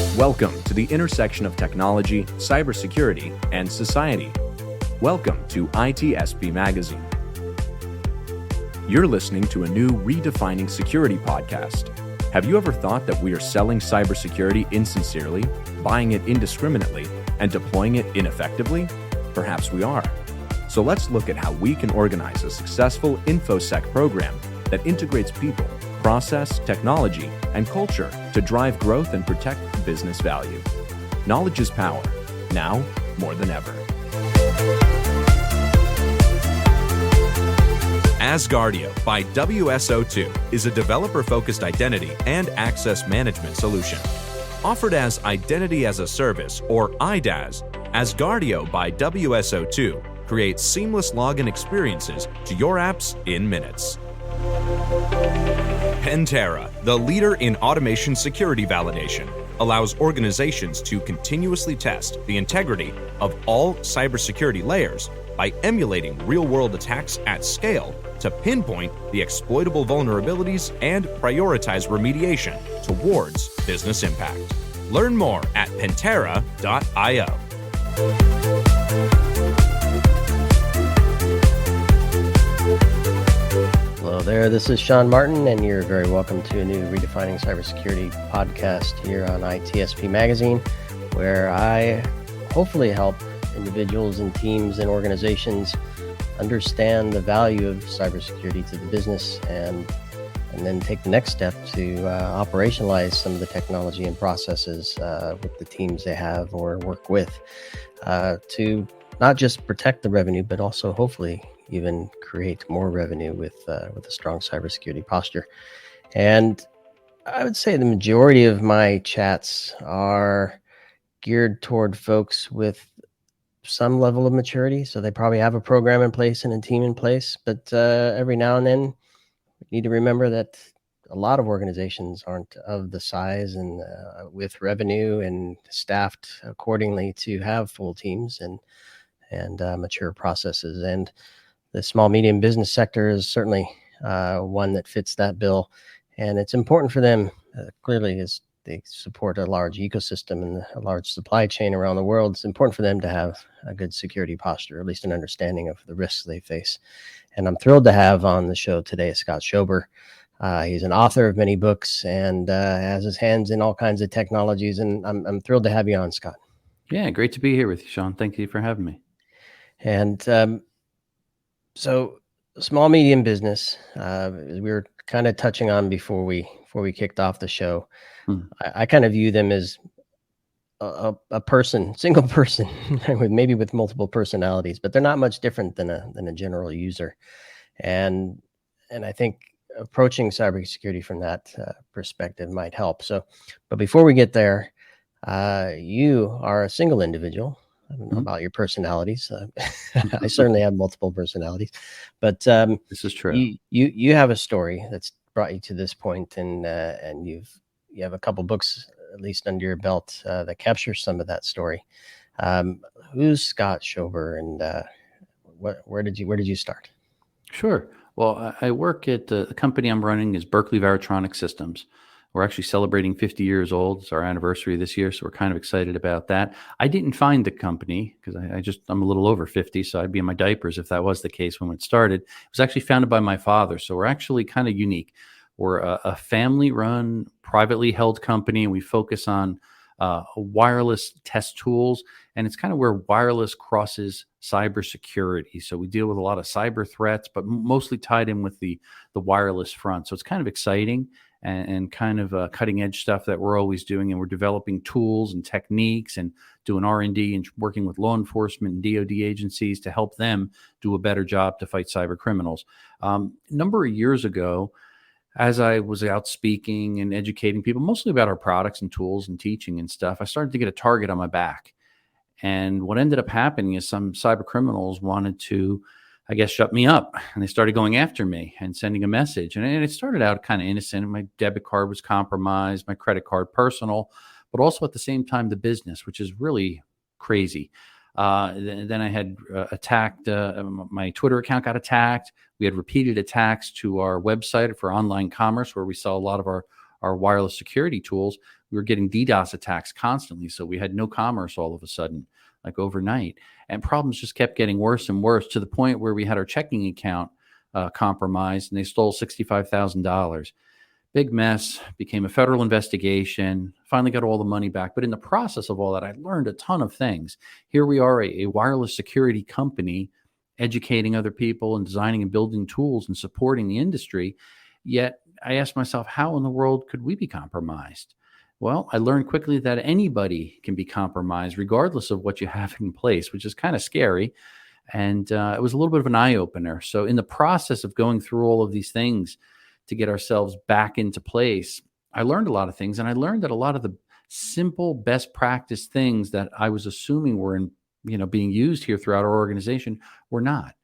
Welcome to the intersection of technology, cybersecurity, and society. Welcome to ITSP Magazine. You're listening to a new Redefining Security podcast. Have you ever thought that we are selling cybersecurity insincerely, buying it indiscriminately, and deploying it ineffectively? Perhaps we are. So let's look at how we can organize a successful InfoSec program that integrates people, process, technology, and culture to drive growth and protect business value. Knowledge is power, now more than ever. Asgardio by WSO2 is a developer-focused identity and access management solution. Offered as Identity as a Service, or IDaaS, Asgardio by WSO2 creates seamless login experiences to your apps in minutes. Pentera, the leader in automation security validation, allows organizations to continuously test the integrity of all cybersecurity layers by emulating real-world attacks at scale to pinpoint the exploitable vulnerabilities and prioritize remediation towards business impact. Learn more at pentera.io. Hello there, this is Sean Martin, and you're very welcome to a new Redefining Cybersecurity podcast here on ITSP Magazine, where I hopefully help individuals and teams and organizations understand the value of cybersecurity to the business and then take the next step to operationalize some of the technology and processes with the teams they have or work with to not just protect the revenue, but also hopefully even create more revenue with a strong cybersecurity posture. And I would say the majority of my chats are geared toward folks with some level of maturity. So they probably have a program in place and a team in place, but every now and then we need to remember that a lot of organizations aren't of the size and with revenue and staffed accordingly to have full teams and mature processes. And the small, medium business sector is certainly one that fits that bill. And it's important for them, clearly, as they support a large ecosystem and a large supply chain around the world. It's important for them to have a good security posture, or at least an understanding of the risks they face. And I'm thrilled to have on the show today Scott Schober. He's an author of many books and has his hands in all kinds of technologies. And I'm thrilled to have you on, Scott. Yeah, great to be here with you, Sean. Thank you for having me. And so small, medium business, we were kind of touching on before we kicked off the show. I kind of view them as a person, single person, with multiple personalities, but they're not much different than a general user. And I think approaching cybersecurity from that perspective might help. But before we get there, you are a single individual. I don't know about your personalities. I certainly have multiple personalities, but this is true. You have a story that's brought you to this point, and you have a couple books at least under your belt that capture some of that story. Who's Scott Schober, and where did you start? Sure. Well, I work at the company I'm running is Berkeley Varitronic Systems. We're actually celebrating 50 years old. It's our anniversary this year, so we're kind of excited about that. I didn't find the company because I'm a little over 50, so I'd be in my diapers if that was the case when it started. It was actually founded by my father, so we're actually kind of unique. We're a family-run, privately held company, and we focus on wireless test tools, and it's kind of where wireless crosses cybersecurity. So we deal with a lot of cyber threats, but mostly tied in with the wireless front. So it's kind of exciting and kind of cutting edge stuff that we're always doing. And we're developing tools and techniques and doing R&D and working with law enforcement and DoD agencies to help them do a better job to fight cyber criminals. A number of years ago, as I was out speaking and educating people, mostly about our products and tools and teaching and stuff, I started to get a target on my back. And what ended up happening is some cyber criminals wanted to, I guess, shut me up, and they started going after me and sending a message. And it started out kind of innocent. My debit card was compromised, my credit card personal, but also at the same time, the business, which is really crazy. Then I had attacked, my Twitter account got attacked. We had repeated attacks to our website for online commerce, where we sell a lot of our wireless security tools. we were getting DDoS attacks constantly. So we had no commerce all of a sudden, like overnight. And problems just kept getting worse and worse to the point where we had our checking account compromised and they stole $65,000. Big mess, became a federal investigation, finally got all the money back. But in the process of all that, I learned a ton of things. Here we are, a wireless security company, educating other people and designing and building tools and supporting the industry. Yet I asked myself, how in the world could we be compromised? Well, I learned quickly that anybody can be compromised regardless of what you have in place, which is kind of scary. And it was a little bit of an eye-opener. So in the process of going through all of these things to get ourselves back into place, I learned a lot of things. And I learned that a lot of the simple best practice things that I was assuming were being used here throughout our organization were not.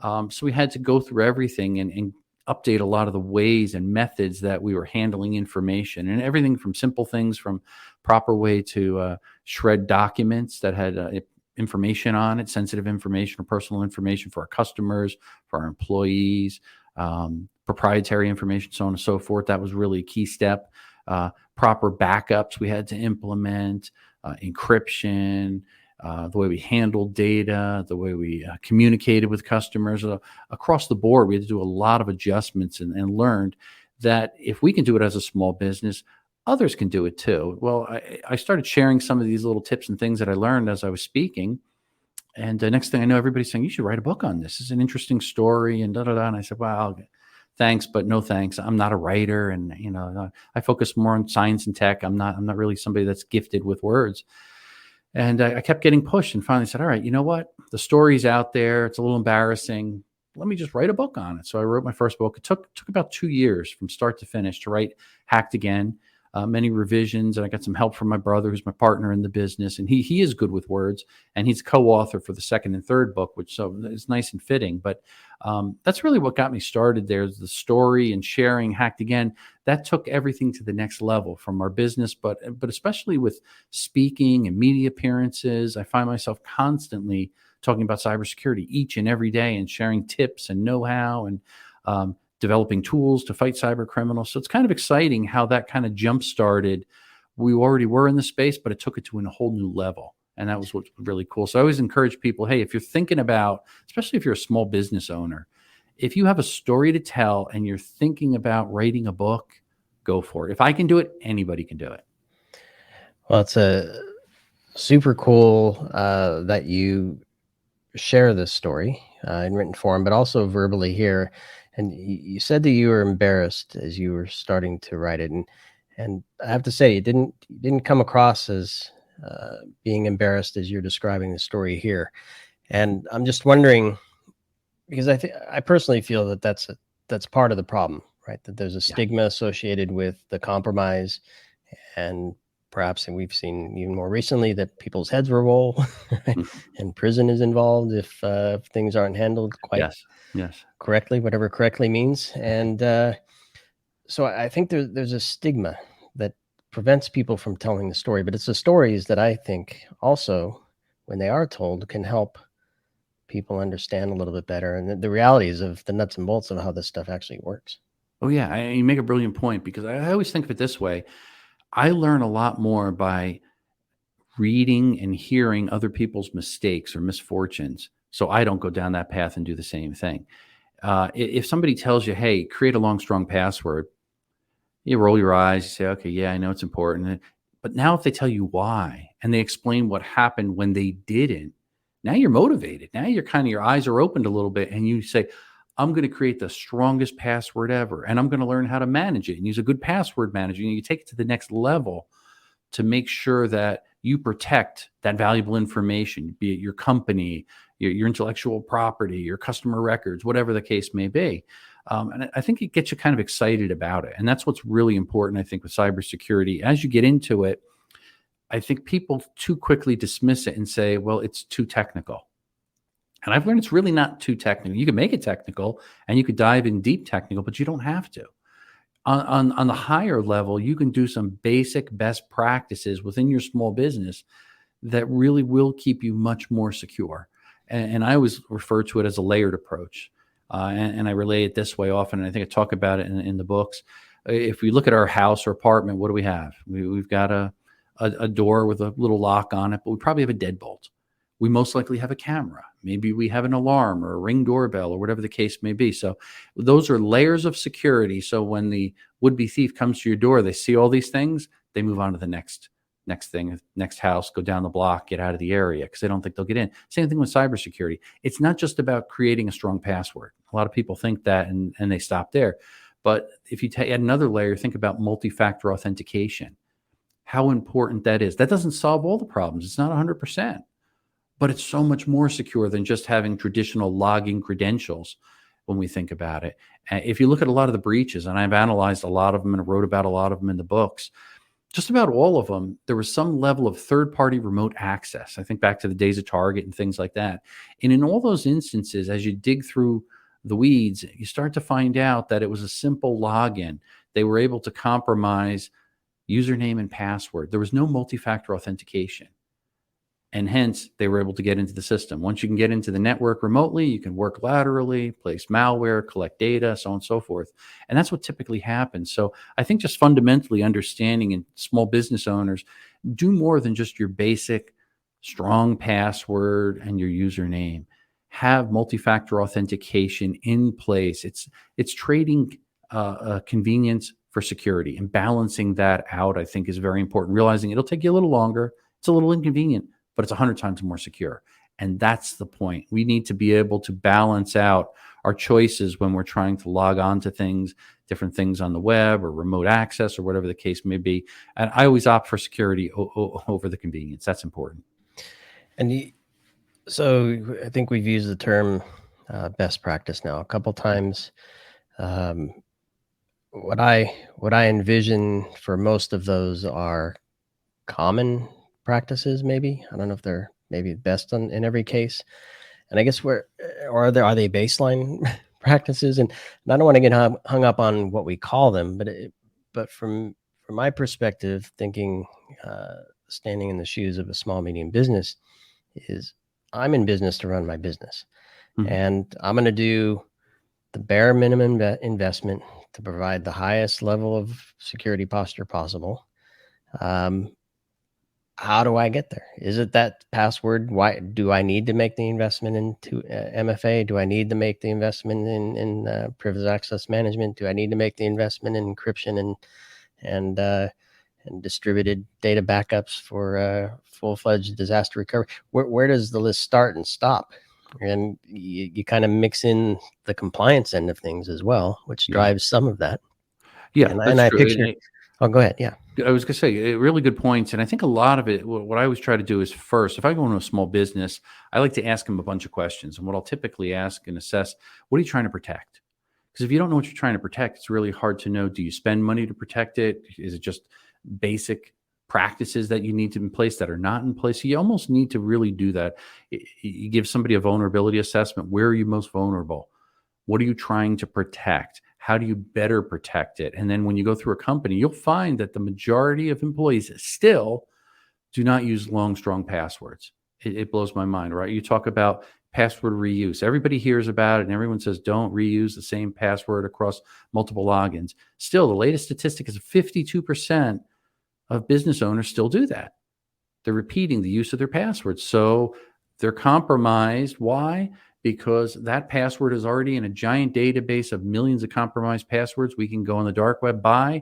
So we had to go through everything and update a lot of the ways and methods that we were handling information, and everything from simple things from proper way to shred documents that had information on it, sensitive information or personal information for our customers, for our employees, proprietary information, so on and so forth. That was really a key step. Proper backups we had to implement, encryption, the way we handled data, the way we communicated with customers. Across the board, we had to do a lot of adjustments and learned that if we can do it as a small business, others can do it too. Well, I started sharing some of these little tips and things that I learned as I was speaking. And the next thing I know, everybody's saying, you should write a book on this. This is an interesting story and da-da-da. And I said, well, thanks, but no thanks. I'm not a writer. And, I focus more on science and tech. I'm not really somebody that's gifted with words. And I kept getting pushed and finally said, all right, you know what? The story's out there. It's a little embarrassing. Let me just write a book on it. So I wrote my first book. It took about 2 years from start to finish to write Hacked Again. Many revisions, and I got some help from my brother, who's my partner in the business, and he is good with words, and he's co-author for the second and third book, which so is nice and fitting. But that's really what got me started. There's the story and sharing Hacked Again. That took everything to the next level from our business, but especially with speaking and media appearances. I find myself constantly talking about cybersecurity each and every day and sharing tips and know-how and developing tools to fight cyber criminals. So it's kind of exciting how that kind of jump-started. We already were in the space, but it took it to a whole new level. And that was what's really cool. So I always encourage people, hey, if you're thinking about, especially if you're a small business owner, if you have a story to tell and you're thinking about writing a book, go for it. If I can do it, anybody can do it. Well, it's a super cool that you share this story in written form, but also verbally here. And you said that you were embarrassed as you were starting to write it, and I have to say, you didn't come across as being embarrassed as you're describing the story here. And I'm just wondering, because I personally feel that that's part of the problem, right? That there's a stigma associated with the compromise, and perhaps, and we've seen even more recently that people's heads will roll, and prison is involved if things aren't handled quite. Yes. Correctly, whatever correctly means. And so I think there's a stigma that prevents people from telling the story, but it's the stories that I think also, when they are told, can help people understand a little bit better and the realities of the nuts and bolts of how this stuff actually works. Oh yeah, you make a brilliant point, because I always think of it this way. I learn a lot more by reading and hearing other people's mistakes or misfortunes, so I don't go down that path and do the same thing. If somebody tells you, hey, create a long, strong password, you roll your eyes, you say, okay, yeah, I know it's important. But now if they tell you why and they explain what happened when they didn't, now you're motivated. Now you're your eyes are opened a little bit and you say, I'm going to create the strongest password ever, and I'm going to learn how to manage it and use a good password manager. You take it to the next level to make sure that you protect that valuable information, be it your company, your intellectual property, your customer records, whatever the case may be. And I think it gets you kind of excited about it. And that's what's really important, I think, with cybersecurity. As you get into it, I think people too quickly dismiss it and say, well, it's too technical. And I've learned it's really not too technical. You can make it technical and you could dive in deep technical, but you don't have to. On the higher level, you can do some basic best practices within your small business that really will keep you much more secure. And I always refer to it as a layered approach. And I relay it this way often, and I think I talk about it in the books. if we look at our house or apartment, what do we have? We've got a door with a little lock on it, but we probably have a deadbolt. We most likely have a camera. Maybe we have an alarm or a Ring doorbell or whatever the case may be. So those are layers of security. So when the would-be thief comes to your door, they see all these things, they move on to the next thing, next house, go down the block, get out of the area because they don't think they'll get in. Same thing with cybersecurity. It's not just about creating a strong password. A lot of people think that and they stop there. But if you add another layer, think about multi-factor authentication, how important that is. That doesn't solve all the problems. It's not 100%. But it's so much more secure than just having traditional logging credentials when we think about it. If you look at a lot of the breaches, and I've analyzed a lot of them and wrote about a lot of them in the books, just about all of them, there was some level of third-party remote access. I think back to the days of Target and things like that. And in all those instances, as you dig through the weeds, you start to find out that it was a simple login. They were able to compromise username and password. There was no multi-factor authentication. And hence, they were able to get into the system. Once you can get into the network remotely, you can work laterally, place malware, collect data, so on and so forth. And that's what typically happens. So I think just fundamentally understanding, and small business owners, do more than just your basic strong password and your username. Have multi-factor authentication in place. It's trading convenience for security, and balancing that out, I think, is very important. Realizing it'll take you a little longer. It's a little inconvenient, but it's 100 times more secure. And that's the point. We need to be able to balance out our choices when we're trying to log on to things, different things on the web or remote access or whatever the case may be. And I always opt for security over the convenience. That's important. And so I think we've used the term best practice now a couple times. What I envision for most of those are common practices, maybe. I don't know if they're maybe best in every case. And I guess are they baseline practices? And I don't want to get hung up on what we call them, but from my perspective, thinking, standing in the shoes of a small, medium business, is I'm in business to run my business. Mm-hmm. And I'm going to do the bare minimum investment to provide the highest level of security posture possible. How do I get there? Is it that password? Why do I need to make the investment into MFA? Do I need to make the investment in privileged access management? Do I need to make the investment in encryption and distributed data backups for full-fledged disaster recovery? Where does the list start and stop? And you kind of mix in the compliance end of things as well, which drives some of that. Yeah, and I picture. Oh, go ahead. Yeah. I was going to say, really good points. And I think a lot of it, what I always try to do is first, if I go into a small business, I like to ask them a bunch of questions. And what I'll typically ask and assess, what are you trying to protect? Because if you don't know what you're trying to protect, it's really hard to know, do you spend money to protect it? Is it just basic practices that you need to in place that are not in place? So you almost need to really do that. You give somebody a vulnerability assessment. Where are you most vulnerable? What are you trying to protect? How do you better protect it? And then when you go through a company, you'll find that the majority of employees still do not use long, strong passwords. It blows my mind, right? You talk about password reuse. Everybody hears about it and everyone says, don't reuse the same password across multiple logins. Still, the latest statistic is 52% of business owners still do that. They're repeating the use of their passwords. So they're compromised. Why? Because that password is already in a giant database of millions of compromised passwords we can go on the dark web, buy,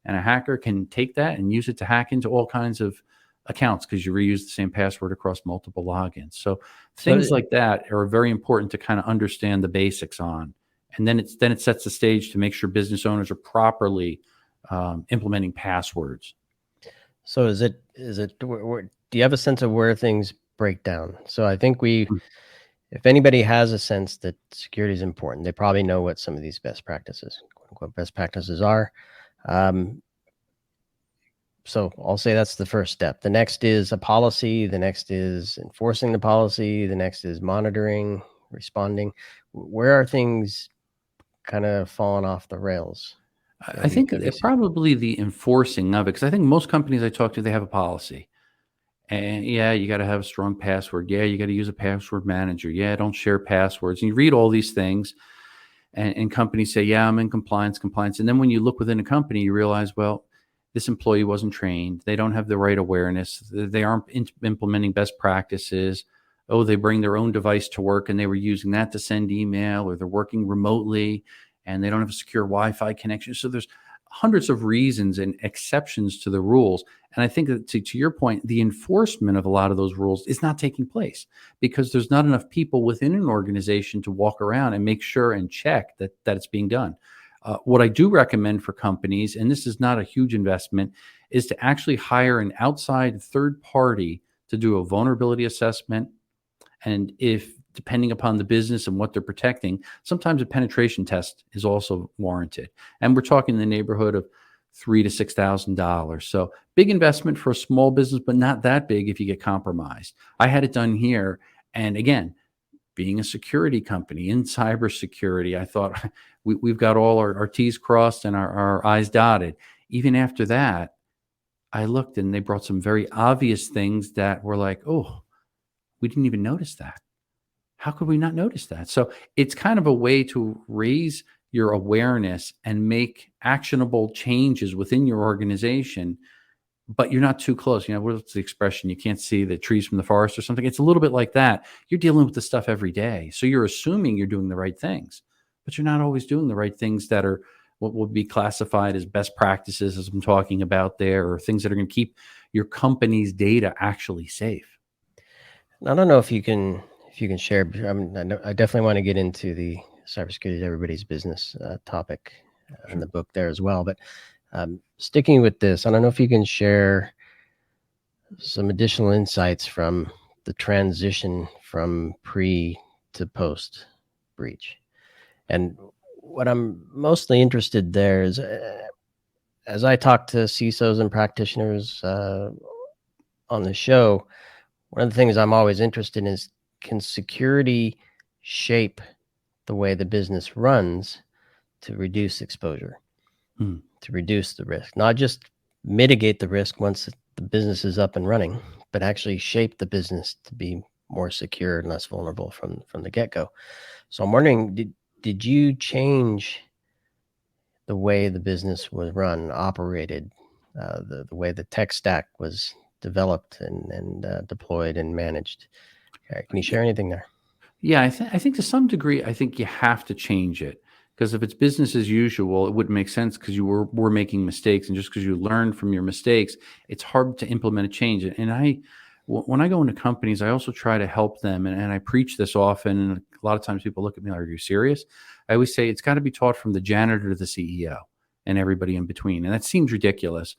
and a hacker can take that and use it to hack into all kinds of accounts because you reuse the same password across multiple logins. So things like that are very important to kind of understand the basics on. And then it sets the stage to make sure business owners are properly implementing passwords. So is it, do you have a sense of where things break down? So I think if anybody has a sense that security is important, they probably know what some of these best practices, quote unquote, best practices are. So I'll say that's the first step. The next is a policy. The next is enforcing the policy. The next is monitoring, responding. Where are things kind of falling off the rails? I think it's probably the enforcing of it, because I think most companies I talk to, they have a policy. And yeah, you got to have a strong password. Yeah, you got to use a password manager. Yeah, don't share passwords. And you read all these things. And companies say, yeah, I'm in compliance. And then when you look within a company, you realize, well, this employee wasn't trained. They don't have the right awareness. They aren't implementing best practices. Oh, they bring their own device to work and they were using that to send email, or they're working remotely and they don't have a secure Wi-Fi connection. So there's hundreds of reasons and exceptions to the rules. And I think that to your point, the enforcement of a lot of those rules is not taking place because there's not enough people within an organization to walk around and make sure and check that it's being done. What I do recommend for companies, and this is not a huge investment, is to actually hire an outside third party to do a vulnerability assessment. And if, depending upon the business and what they're protecting, sometimes a penetration test is also warranted. And we're talking in the neighborhood of $3,000 to $6,000. So big investment for a small business, but not that big if you get compromised. I had it done here. And again, being a security company in cybersecurity, I thought we've got all our T's crossed and our I's dotted. Even after that, I looked and they brought some very obvious things that were like, oh, we didn't even notice that. How could we not notice that? So it's kind of a way to raise your awareness and make actionable changes within your organization, but you're not too close. You know, what's the expression? You can't see the trees from the forest or something. It's a little bit like that. You're dealing with this stuff every day. So you're assuming you're doing the right things, but you're not always doing the right things that are what would be classified as best practices, as I'm talking about there, or things that are going to keep your company's data actually safe. I don't know if you can share. I definitely want to get into the cybersecurity is everybody's business topic in the book there as well. But sticking with this, I don't know if you can share some additional insights from the transition from pre to post breach. And what I'm mostly interested there is, as I talk to CISOs and practitioners on the show, one of the things I'm always interested in is, can security shape the way the business runs to reduce exposure, to reduce the risk, not just mitigate the risk once the business is up and running, but actually shape the business to be more secure and less vulnerable from the get-go. So I'm wondering, did you change the way the business was run, operated, the way the tech stack was developed and deployed and managed? Can you share anything there? Yeah, I think to some degree, I think you have to change it, because if it's business as usual, it wouldn't make sense because you were making mistakes, and just because you learned from your mistakes, it's hard to implement a change. And when I go into companies, I also try to help them, and I preach this often. And a lot of times people look at me like, "Are you serious?" I always say it's got to be taught from the janitor to the CEO and everybody in between, and that seems ridiculous.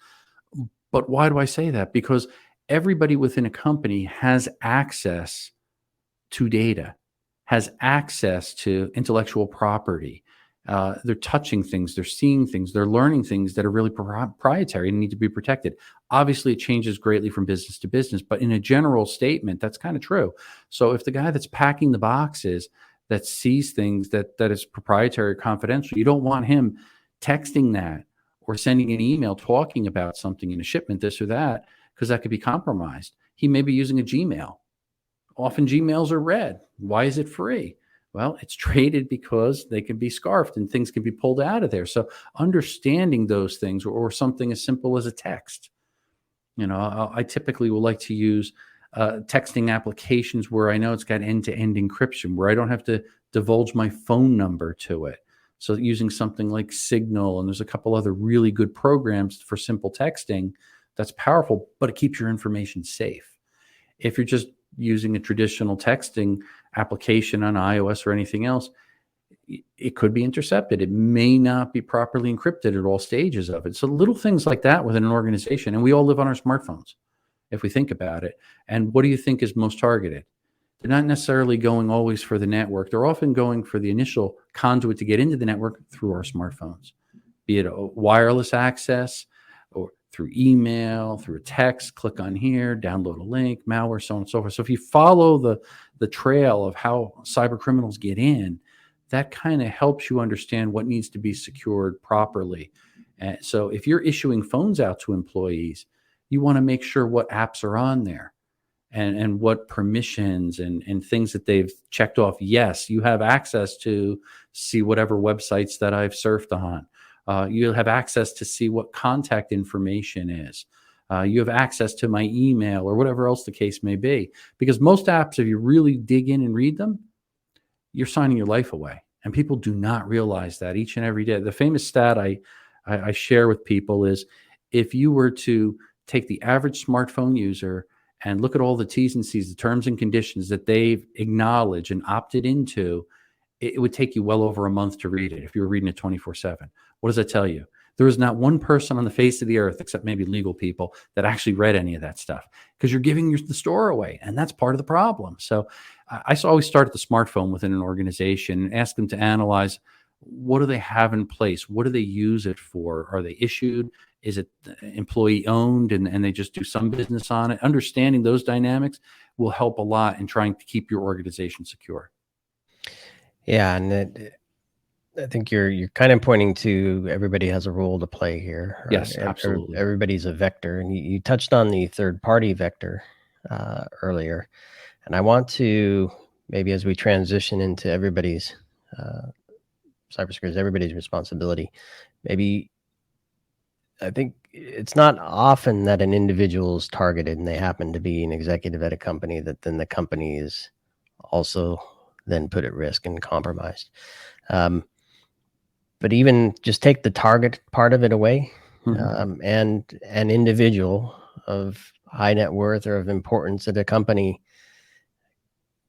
But why do I say that? Because everybody within a company has access to data, has access to intellectual property. They're touching things, they're seeing things, they're learning things that are really proprietary and need to be protected. Obviously, it changes greatly from business to business, but in a general statement, that's kind of true. So if the guy that's packing the boxes that sees things that is proprietary or confidential, you don't want him texting that or sending an email talking about something in a shipment, this or that, because that could be compromised. He may be using a Gmail. Often Gmails are read. Why is it free? Well, it's traded because they can be scarfed and things can be pulled out of there. So understanding those things, or something as simple as a text. You know, I typically will like to use texting applications where I know it's got end-to-end encryption, where I don't have to divulge my phone number to it. So using something like Signal, and there's a couple other really good programs for simple texting that's powerful, but it keeps your information safe. If you're just using a traditional texting application on iOS or anything else, it could be intercepted. It may not be properly encrypted at all stages of it. So little things like that within an organization, and we all live on our smartphones, if we think about it. And what do you think is most targeted? They're not necessarily going always for the network. They're often going for the initial conduit to get into the network through our smartphones, be it a wireless access or through email, through a text, click on here, download a link, malware, so on and so forth. So if you follow the trail of how cyber criminals get in, that kind of helps you understand what needs to be secured properly. And so if you're issuing phones out to employees, you want to make sure what apps are on there. and what permissions and things that they've checked off. Yes, you have access to see whatever websites that I've surfed on. You'll have access to see what contact information is. You have access to my email or whatever else the case may be. Because most apps, if you really dig in and read them, you're signing your life away. And people do not realize that each and every day. The famous stat I share with people is, if you were to take the average smartphone user and look at all the T's and C's, the terms and conditions that they've acknowledged and opted into, it would take you well over a month to read it if you were reading it 24/7. What does that tell you? There is not one person on the face of the earth, except maybe legal people, that actually read any of that stuff, because you're giving the store away. And that's part of the problem. So I always start at the smartphone within an organization and ask them to analyze, what do they have in place? What do they use it for? Are they issued? Is it employee owned and they just do some business on it? Understanding those dynamics will help a lot in trying to keep your organization secure. Yeah, and I think you're kind of pointing to everybody has a role to play here. Right? Yes, absolutely. Everybody's a vector, and you touched on the third-party vector earlier, and I want to, maybe as we transition into everybody's cybersecurity, everybody's responsibility. Maybe, I think it's not often that an individual is targeted and they happen to be an executive at a company, that then the company is also then put at risk and compromised. But even just take the target part of it away, and an individual of high net worth or of importance at a company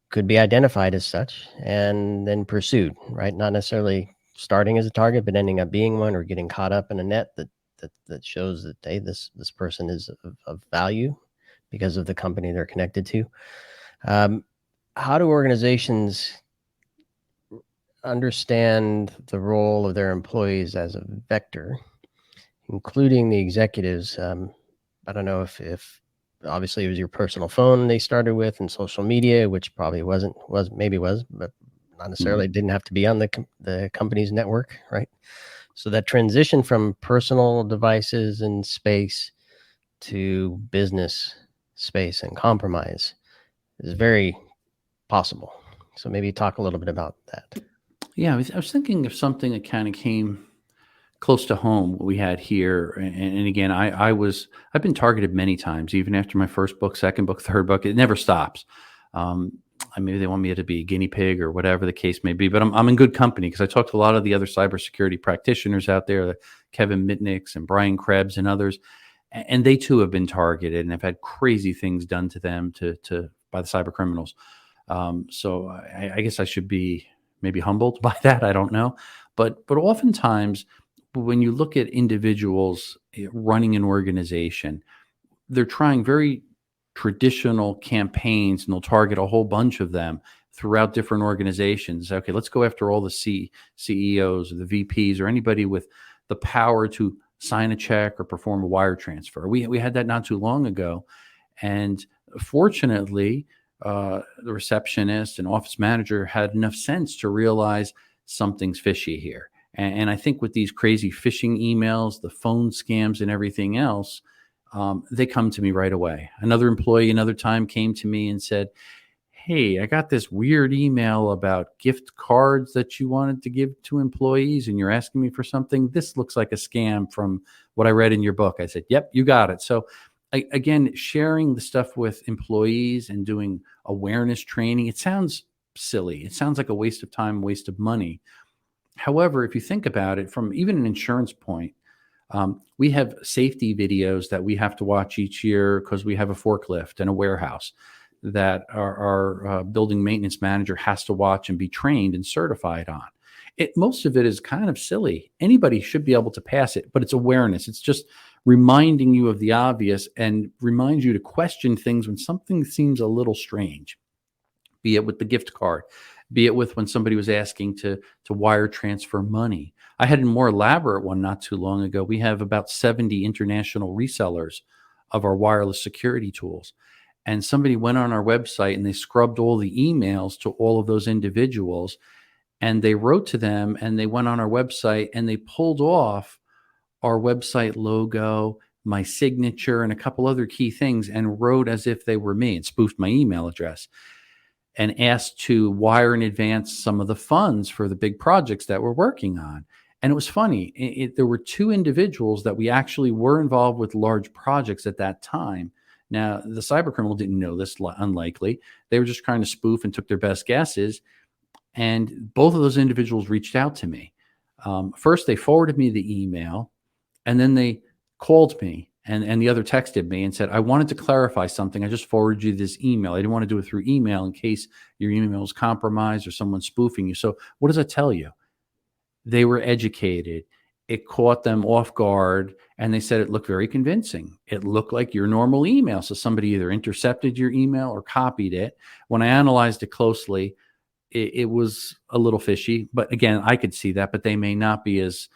could be identified as such and then pursued, right? Not necessarily starting as a target, but ending up being one, or getting caught up in a net that shows that, hey, this person is of value because of the company they're connected to. How do organizations understand the role of their employees as a vector, including the executives? I don't know if obviously it was your personal phone they started with, and social media, which probably was, but not necessarily, didn't have to be on the company's network, right? So that transition from personal devices and space to business space and compromise is very possible. So maybe talk a little bit about that. Yeah, I was thinking of something that kind of came close to home, what we had here. And again, I've been targeted many times, even after my first book, second book, third book. It never stops. Maybe they want me to be a guinea pig or whatever the case may be, but I'm in good company, because I talked to a lot of the other cybersecurity practitioners out there, like Kevin Mitnick's and Brian Krebs and others, and they too have been targeted and have had crazy things done to them by the cybercriminals. So I guess I should be maybe humbled by that. I don't know, but oftentimes when you look at individuals running an organization, they're trying very traditional campaigns, and they'll target a whole bunch of them throughout different organizations. Okay, let's go after all the CEOs or the VPs or anybody with the power to sign a check or perform a wire transfer. We had that not too long ago, and fortunately, the receptionist and office manager had enough sense to realize something's fishy here. And I think with these crazy phishing emails, the phone scams, and everything else, they come to me right away. Another employee another time came to me and said, hey, I got this weird email about gift cards that you wanted to give to employees, and you're asking me for something. This looks like a scam from what I read in your book. I said, yep, you got it. So again, sharing the stuff with employees and doing awareness training, it sounds silly. It sounds like a waste of time, waste of money. However, if you think about it from even an insurance point, we have safety videos that we have to watch each year because we have a forklift and a warehouse that our building maintenance manager has to watch and be trained and certified on. Most of it is kind of silly. Anybody should be able to pass it, but it's awareness. It's just reminding you of the obvious and reminds you to question things when something seems a little strange, be it with the gift card, be it with when somebody was asking to wire transfer money. I had a more elaborate one not too long ago. We have about 70 international resellers of our wireless security tools. And somebody went on our website and they scrubbed all the emails to all of those individuals, and they wrote to them, and they went on our website and they pulled off our website logo, my signature and a couple other key things and wrote as if they were me and spoofed my email address and asked to wire in advance some of the funds for the big projects that we're working on. And it was funny. There were two individuals that we actually were involved with large projects at that time. Now, the cybercriminal didn't know this, unlikely. They were just trying to spoof and took their best guesses. And both of those individuals reached out to me. First, they forwarded me the email, and then they called me, and the other texted me and said, I wanted to clarify something. I just forwarded you this email. I didn't want to do it through email in case your email was compromised or someone's spoofing you. So what does that tell you? They were educated. It caught them off guard, and they said it looked very convincing. It looked like your normal email. So somebody either intercepted your email or copied it. When I analyzed it closely, it was a little fishy. But again, I could see that, but they may not be as,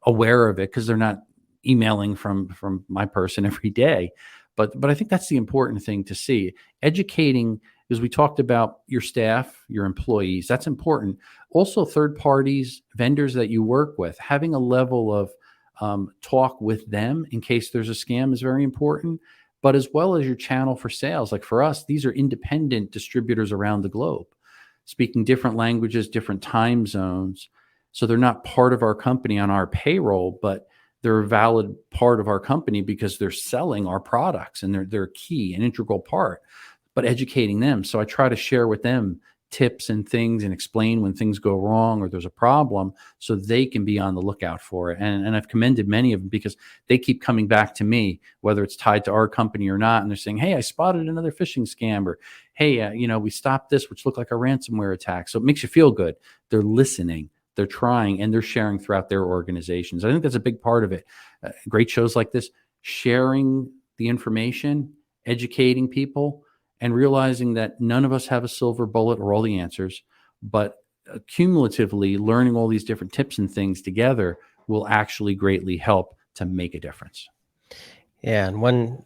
aware of it because they're not emailing from my person every day. But I think that's the important thing to see. Educating, because we talked about your staff, your employees, that's important. Also, third parties, vendors that you work with, having a level of talk with them in case there's a scam is very important, but as well as your channel for sales. Like for us, these are independent distributors around the globe, speaking different languages, different time zones. So they're not part of our company on our payroll, but they're a valid part of our company because they're selling our products and they're a key, an integral part, but educating them. So I try to share with them tips and things and explain when things go wrong or there's a problem so they can be on the lookout for it. And I've commended many of them because they keep coming back to me, whether it's tied to our company or not. And they're saying, hey, I spotted another phishing scam, or hey, we stopped this, which looked like a ransomware attack. So it makes you feel good. They're listening. They're trying, and they're sharing throughout their organizations. I think that's a big part of it. Great shows like this, sharing the information, educating people, and realizing that none of us have a silver bullet or all the answers, but cumulatively learning all these different tips and things together will actually greatly help to make a difference. Yeah, and one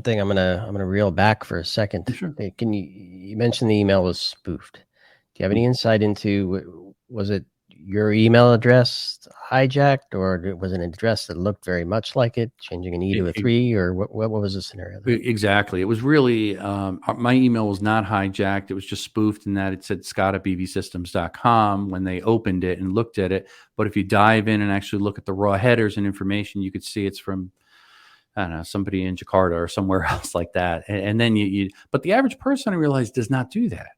thing I'm gonna reel back for a second. Sure. Can you mentioned the email was spoofed? Do you have any insight into, was it your email address hijacked, or was it an address that looked very much like it, changing an E to a 3, or what was the scenario there? Exactly. It was really, my email was not hijacked. It was just spoofed in that it said scott@bvsystems.com when they opened it and looked at it. But if you dive in and actually look at the raw headers and information, you could see it's from, I don't know, somebody in Jakarta or somewhere else like that. And then but the average person, I realize, does not do that.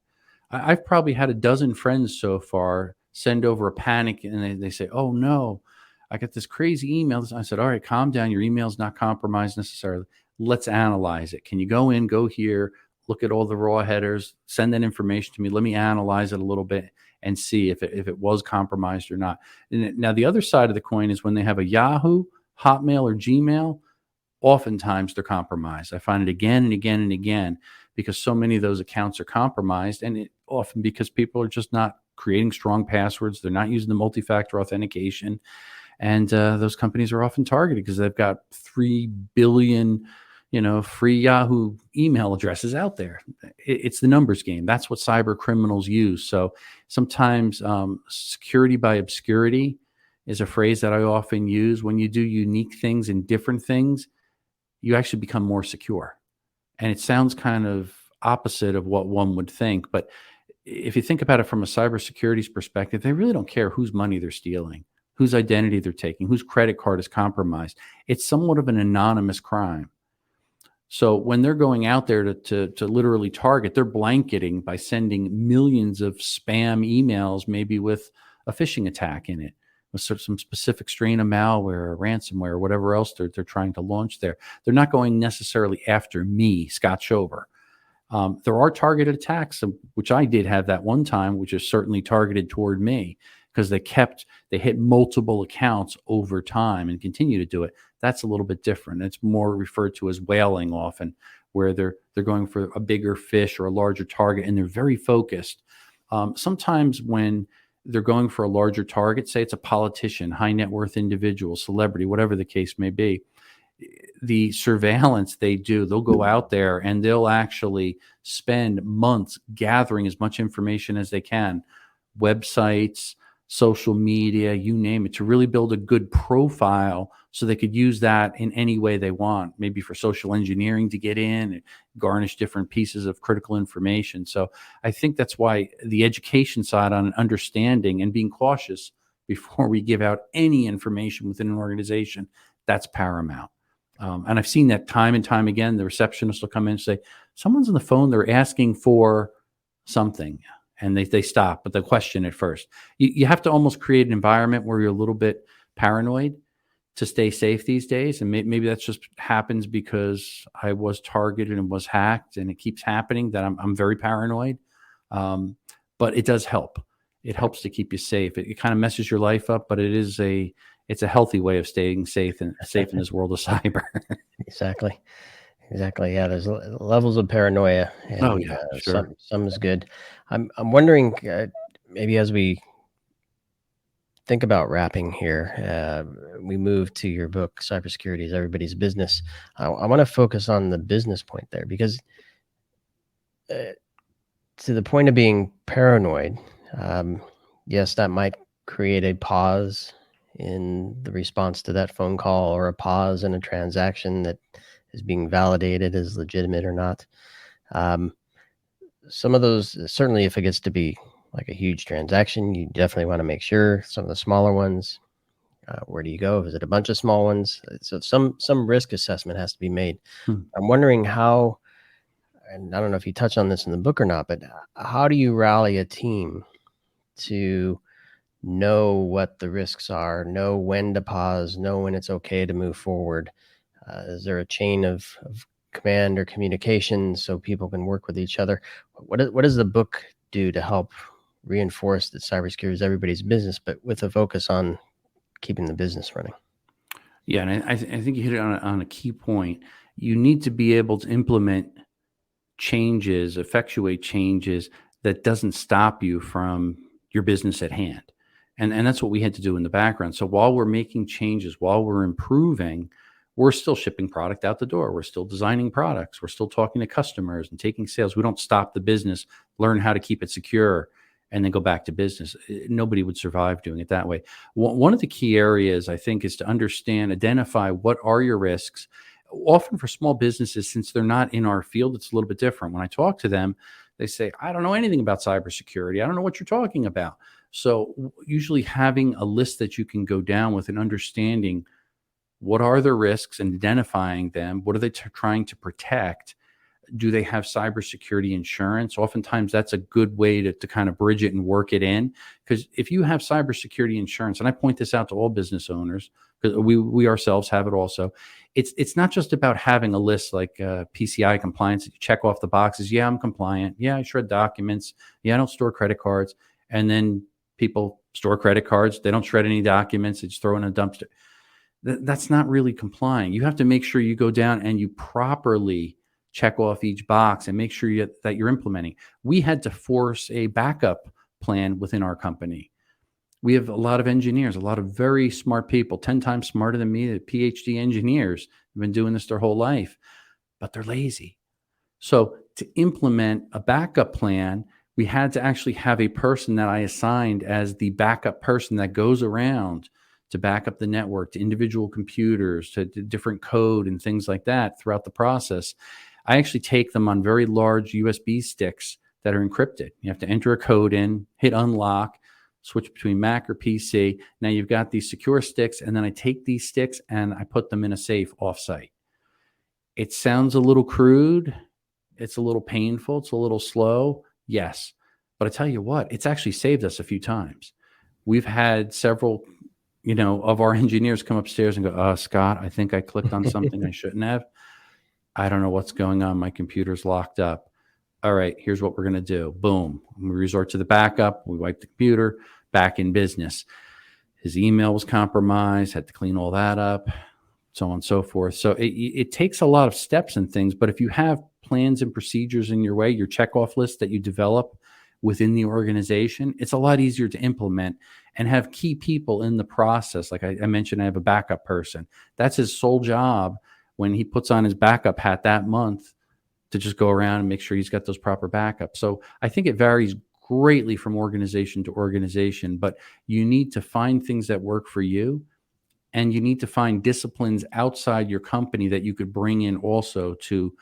I've probably had a dozen friends so far send over a panic, and they say, oh no, I got this crazy email. I said, all right, calm down. Your email's not compromised necessarily. Let's analyze it. Can you go here, look at all the raw headers, send that information to me. Let me analyze it a little bit and see if it was compromised or not. Now, the other side of the coin is when they have a Yahoo, Hotmail, or Gmail, oftentimes they're compromised. I find it again and again and again because so many of those accounts are compromised, and often because people are just not creating strong passwords. They're not using the multi-factor authentication. And those companies are often targeted because they've got 3 billion, free Yahoo email addresses out there. It's the numbers game. That's what cyber criminals use. So sometimes security by obscurity is a phrase that I often use. When you do unique things and different things, you actually become more secure. And it sounds kind of opposite of what one would think, but if you think about it from a cybersecurity's perspective, they really don't care whose money they're stealing, whose identity they're taking, whose credit card is compromised. It's somewhat of an anonymous crime. So when they're going out there to literally target, they're blanketing by sending millions of spam emails, maybe with a phishing attack in it, with some specific strain of malware or ransomware or whatever else they're trying to launch there. They're not going necessarily after me, Scott Schober. There are targeted attacks, which I did have that one time, which is certainly targeted toward me because they hit multiple accounts over time and continue to do it. That's a little bit different. It's more referred to as whaling often, where they're going for a bigger fish or a larger target, and they're very focused. Sometimes when they're going for a larger target, say it's a politician, high net worth individual, celebrity, whatever the case may be, the surveillance they'll go out there and they'll actually spend months gathering as much information as they can, websites, social media, you name it, to really build a good profile so they could use that in any way they want, maybe for social engineering to get in and garnish different pieces of critical information. So I think that's why the education side on understanding and being cautious before we give out any information within an organization, that's paramount. And I've seen that time and time again. The receptionist will come in and say, someone's on the phone, they're asking for something, and they stop, but they question it first. You have to almost create an environment where you're a little bit paranoid to stay safe these days. And maybe that just happens because I was targeted and was hacked, and it keeps happening that I'm very paranoid. But it does help. It helps to keep you safe. It kind of messes your life up, but it's a healthy way of staying safe in this world of cyber. Exactly. Yeah, there's levels of paranoia, and sure. some is good. I'm wondering, maybe as we think about wrapping here, we move to your book, Cybersecurity is Everybody's Business. I want to focus on the business point there, because to the point of being paranoid, yes, that might create a pause in the response to that phone call, or a pause in a transaction that is being validated as legitimate or not. Some of those, certainly if it gets to be like a huge transaction, you definitely want to make sure. Some of the smaller ones, where do you go? Is it a bunch of small ones? So some risk assessment has to be made. I'm wondering how, and I don't know if you touch on this in the book or not, but how do you rally a team to know what the risks are, know when to pause, know when it's okay to move forward? Is there a chain of command or communication so people can work with each other? What does the book do to help reinforce that cybersecurity is everybody's business, but with a focus on keeping the business running? Yeah, and I think you hit it on a key point. You need to be able to implement changes, effectuate changes that doesn't stop you from your business at hand. And that's what we had to do in the background. So while we're making changes, while we're improving, we're still shipping product out the door. We're still designing products. We're still talking to customers and taking sales. We don't stop the business, learn how to keep it secure, and then go back to business. Nobody would survive doing it that way. One of the key areas, I think, is to understand, identify what are your risks. Often for small businesses, since they're not in our field, it's a little bit different. When I talk to them, they say, I don't know anything about cybersecurity. I don't know what you're talking about. So usually having a list that you can go down with and understanding what are the risks and identifying them, what are they trying to protect? Do they have cybersecurity insurance? Oftentimes that's a good way to kind of bridge it and work it in. Because if you have cybersecurity insurance, and I point this out to all business owners, because we ourselves have it also, it's not just about having a list like PCI compliance that you check off the boxes. Yeah, I'm compliant. Yeah, I shred documents. Yeah, I don't store credit cards. And then people store credit cards. They don't shred any documents. They just throw in a dumpster. That's not really complying. You have to make sure you go down and you properly check off each box and make sure that you're implementing. We had to force a backup plan within our company. We have a lot of engineers, a lot of very smart people, 10 times smarter than me, the PhD engineers have been doing this their whole life, but they're lazy. So to implement a backup plan, we had to actually have a person that I assigned as the backup person that goes around to back up the network, to individual computers, to different code and things like that throughout the process. I actually take them on very large USB sticks that are encrypted. You have to enter a code in, hit unlock, switch between Mac or PC. Now you've got these secure sticks, and then I take these sticks and I put them in a safe offsite. It sounds a little crude. It's a little painful. It's a little slow. Yes. But I tell you what, it's actually saved us a few times. We've had several of our engineers come upstairs and go, Scott, I think I clicked on something I shouldn't have. I don't know what's going on. My computer's locked up. All right, here's what we're going to do. Boom. We resort to the backup. We wipe the computer, back in business. His email was compromised, had to clean all that up, so on and so forth. So it takes a lot of steps and things, but if you have plans and procedures in your way, your checkoff list that you develop within the organization, it's a lot easier to implement and have key people in the process. Like I mentioned, I have a backup person. That's his sole job when he puts on his backup hat that month, to just go around and make sure he's got those proper backups. So I think it varies greatly from organization to organization, but you need to find things that work for you And you need to find disciplines outside your company that you could bring in also to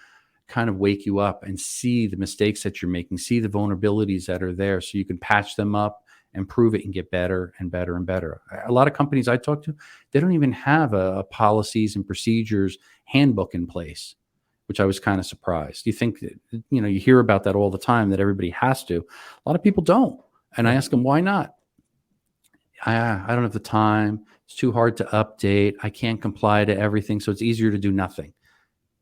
kind of wake you up and see the mistakes that you're making, see the vulnerabilities that are there so you can patch them up, improve it, and get better and better and better. A lot of companies I talk to, they don't even have a policies and procedures handbook in place, which I was kind of surprised. You think, you hear about that all the time, that everybody has to. A lot of people don't. And I ask them, why not? I don't have the time. It's too hard to update. I can't comply to everything. So it's easier to do nothing.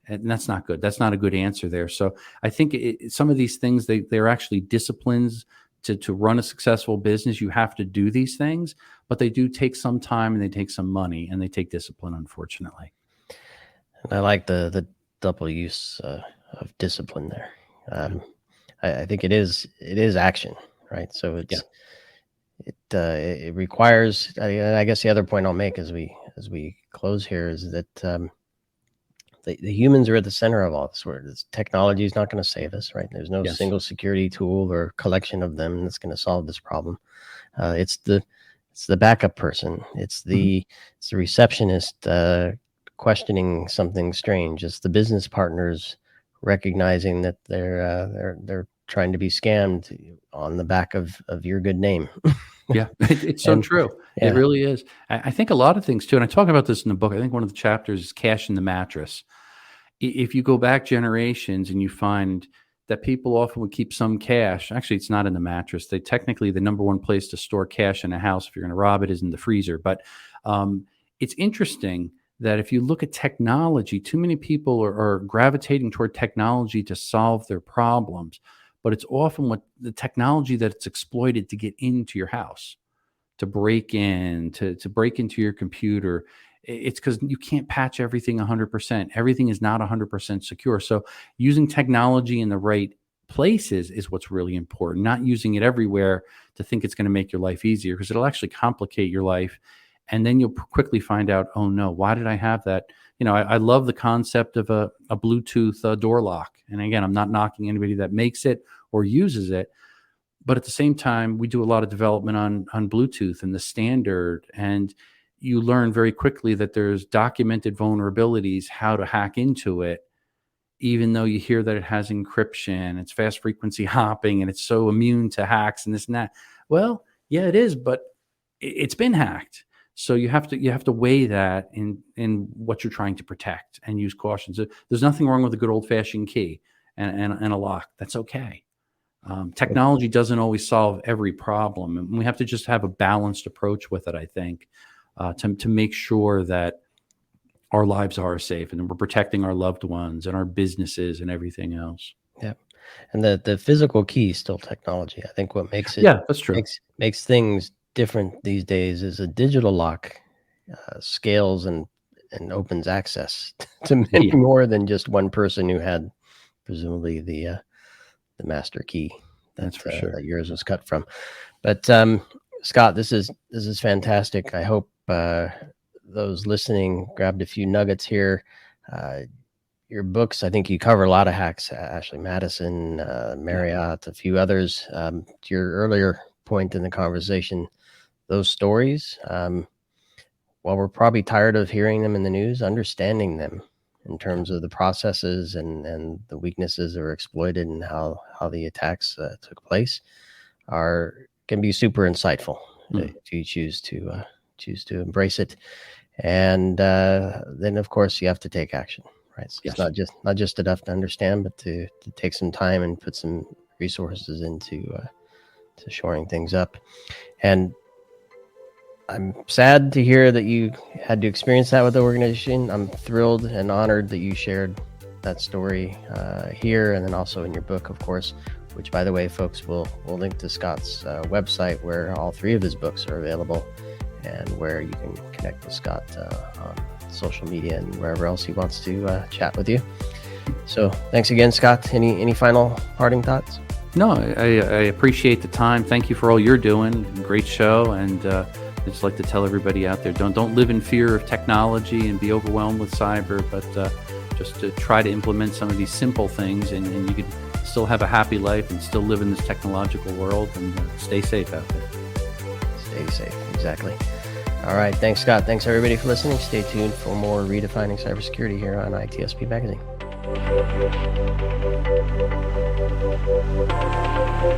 And that's not good. That's not a good answer there. So I think some of these things, they're actually disciplines to run a successful business. You have to do these things, but they do take some time and they take some money and they take discipline, unfortunately. And I like the double use of discipline there. I think it is action, right? So it requires. I guess the other point I'll make as we close here is that the humans are at the center of all this. Where this technology is not going to save us, right? There's no single security tool or collection of them that's going to solve this problem. It's the backup person. It's the receptionist questioning something strange. It's the business partners recognizing that they're trying to be scammed on the back of your good name. Yeah, it's so true. Yeah. It really is. I think a lot of things too, and I talk about this in the book. I think one of the chapters is cash in the mattress. If you go back generations and you find that people often would keep some cash, actually it's not in the mattress. Technically the number one place to store cash in a house, if you're going to rob it, is in the freezer. But it's interesting that if you look at technology, too many people are gravitating toward technology to solve their problems. But it's often what the technology that it's exploited to get into your house, to break in, to break into your computer. It's because you can't patch everything 100%. Everything is not 100% secure. So using technology in the right places is what's really important, not using it everywhere to think it's going to make your life easier, because it'll actually complicate your life. And then you'll quickly find out, oh no, why did I have that? I love the concept of a Bluetooth door lock. And again, I'm not knocking anybody that makes it or uses it, but at the same time, we do a lot of development on Bluetooth and the standard, and you learn very quickly that there's documented vulnerabilities, how to hack into it, even though you hear that it has encryption, it's fast frequency hopping, and it's so immune to hacks and this and that. Well, yeah, it is, but it's been hacked. So you have to weigh that in what you're trying to protect and use caution. So there's nothing wrong with a good old fashioned key and a lock. That's okay. Technology doesn't always solve every problem, and we have to just have a balanced approach with it, I think, to make sure that our lives are safe and we're protecting our loved ones and our businesses and everything else. Yeah. And the physical key is still technology. I think what makes it that's true. Makes things different these days is a digital lock scales and opens access to many more than just one person who had presumably the master key. That's for sure. That yours was cut from. But Scott, this is fantastic. I hope those listening grabbed a few nuggets here. Your books, I think you cover a lot of hacks. Ashley Madison, Marriott, a few others. To your earlier point in the conversation, those stories, while we're probably tired of hearing them in the news, understanding them in terms of the processes and the weaknesses that were exploited and how the attacks took place can be super insightful if you choose to embrace it. And then of course you have to take action, right? So it's not just enough to understand, but to take some time and put some resources into to shoring things up. And I'm sad to hear that you had to experience that with the organization. I'm thrilled and honored that you shared that story here, and then also in your book, of course, which, by the way, folks, we'll link to Scott's website, where all three of his books are available, and where you can connect with Scott on social media and wherever else he wants to chat with you. So thanks again, Scott. Any final parting thoughts? No, I appreciate the time. Thank you for all you're doing. Great show. And I just like to tell everybody out there, don't live in fear of technology and be overwhelmed with cyber, but just to try to implement some of these simple things, and you can still have a happy life and still live in this technological world, and stay safe out there. Stay safe, exactly. All right. Thanks, Scott. Thanks, everybody, for listening. Stay tuned for more Redefining Cybersecurity here on ITSP Magazine.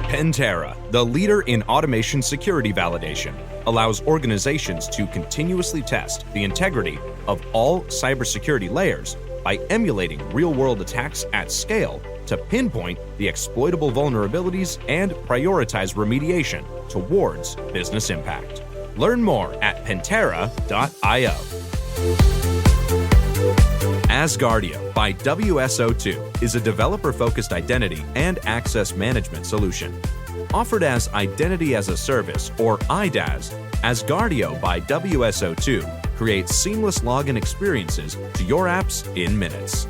Pantera, the leader in automation security validation, allows organizations to continuously test the integrity of all cybersecurity layers by emulating real-world attacks at scale to pinpoint the exploitable vulnerabilities and prioritize remediation towards business impact. Learn more at pantera.io. Asgardio by WSO2 is a developer-focused identity and access management solution. Offered as Identity as a Service, or IDaaS, Asgardio by WSO2 creates seamless login experiences to your apps in minutes.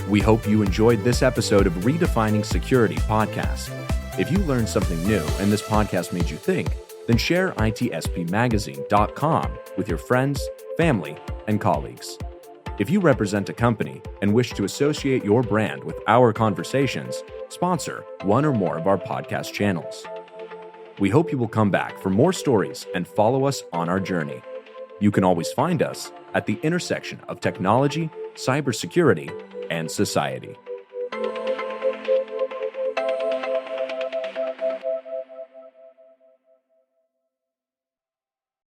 We hope you enjoyed this episode of Redefining Security podcast. If you learned something new and this podcast made you think, then share itspmagazine.com with your friends, family, and colleagues. If you represent a company and wish to associate your brand with our conversations, sponsor one or more of our podcast channels. We hope you will come back for more stories and follow us on our journey. You can always find us at the intersection of technology, cybersecurity, and society.